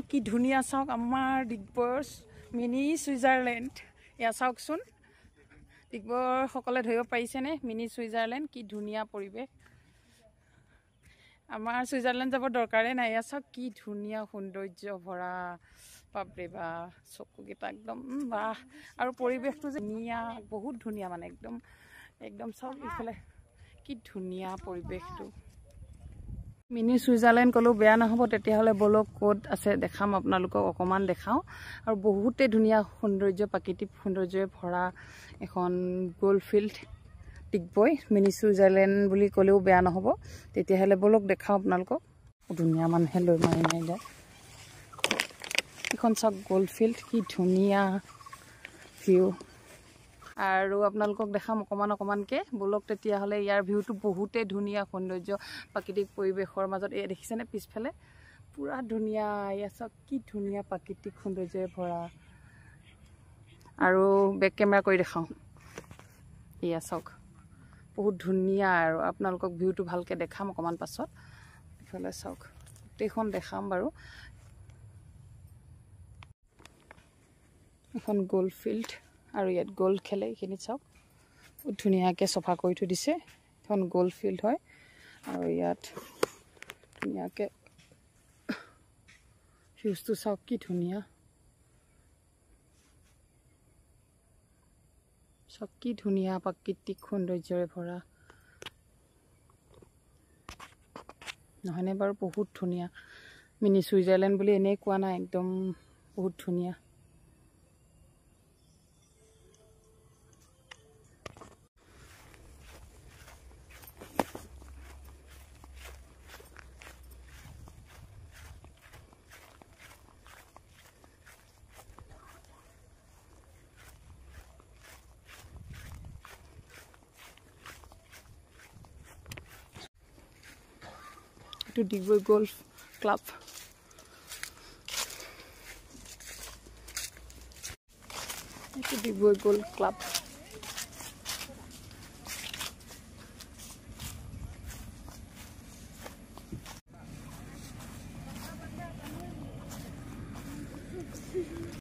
কি ধুনীয়া চাওক আমাৰ ডিগবৈ মিনি ছুইজাৰলেণ্ড ইয়া চাওকচোন ডিগবৈ সকলে ধৰিব পাৰিছেনে মিনি ছুইজাৰলেণ্ড কি ধুনীয়া পৰিৱেশ আমাৰ ছুইজাৰলেণ্ড যাব দৰকাৰে নাই ইয়া চাওক কি ধুনীয়া সৌন্দৰ্য ভৰা বাপৰে বা চকুকেইটা একদম বাহ আৰু পৰিৱেশটো যে ধুনীয়া বহুত ধুনীয়া মানে একদম চাওক ইফালে কি ধুনীয়া পৰিৱেশটো মিনি ছুইজাৰলেণ্ড ক'লেও বেয়া নহ'ব তেতিয়াহ'লে বলক ক'ত আছে দেখাম আপোনালোকক অকণমান দেখাওঁ আৰু বহুতেই ধুনীয়া সৌন্দৰ্য প্ৰাকৃতিক সৌন্দৰ্যৰে ভৰা এখন gold field Digboi mini Switzerland বুলি ক'লেও বেয়া নহ'ব তেতিয়াহ'লে বলক দেখাওঁ আপোনালোকক ধুনীয়া মানুহে লৈ মাৰি যায় এখন চাওক গ'ল্ড ফিল্ড কি ধুনীয়া ভিউ আৰু আপোনালোকক দেখাম অকণমানকৈ বলক তেতিয়াহ'লে ইয়াৰ ভিউটো বহুতেই ধুনীয়া সৌন্দৰ্য প্ৰাকৃতিক পৰিৱেশৰ মাজত এই দেখিছেনে পিছফালে পুৰা ধুনীয়া এয়া চাওক কি ধুনীয়া প্ৰাকৃতিক সৌন্দৰ্যৰে ভৰা আৰু বেক কেমেৰা কৰি দেখাওঁ এয়া চাওক বহুত ধুনীয়া আৰু আপোনালোকক ভিউটো ভালকৈ দেখাম অকণমান পাছত ইফালে চাওক গোটেইখন দেখাম বাৰু এখন গ'ল্ড ফিল্ড আৰু ইয়াত গ'ল্ড খেলে এইখিনি চাওক বহুত ধুনীয়াকৈ চফা কৰি থৈ দিছে এখন গ'ল্ড ফিল্ড হয় আৰু ইয়াত ধুনীয়াকৈ ভিউজটো চাওক কি ধুনীয়া চাওক কি ধুনীয়া প্ৰাকৃতিক সৌন্দৰ্যৰে ভৰা নহয়নে বাৰু বহুত ধুনীয়া মিনি ছুইজাৰলেণ্ড বুলি এনেই কোৱা নাই একদম বহুত ধুনীয়া to Digboi Golf Club. To Digboi Golf Club.